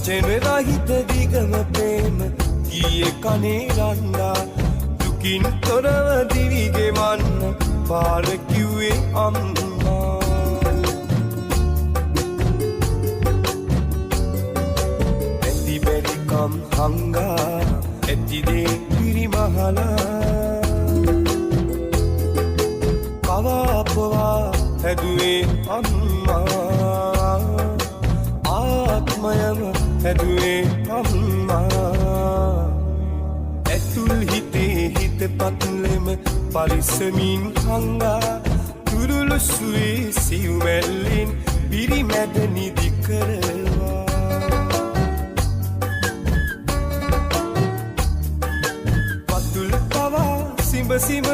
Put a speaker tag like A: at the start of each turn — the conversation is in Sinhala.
A: වචන රහිත දිගම ප්‍රේම ගියේ කනේ රන්දා දුකින් තොරව දිවිගෙවන්න පාර කිව්වේ අම්මා ඇති බැරිකම් හංගා ඇතිදේ පිරිමහලා කවාපවා හැදුවේ අම්මා ආත්මයම හැදුවේ අම්මා ඇතුල් හිතේ හිත පත්ලෙම පරිස්සමින් හංගා තුරුළු සුවේ සිව්මැල්ලෙන් පිරිමැද නිදි කරවා පතුල් පවා සිඹ සිඹ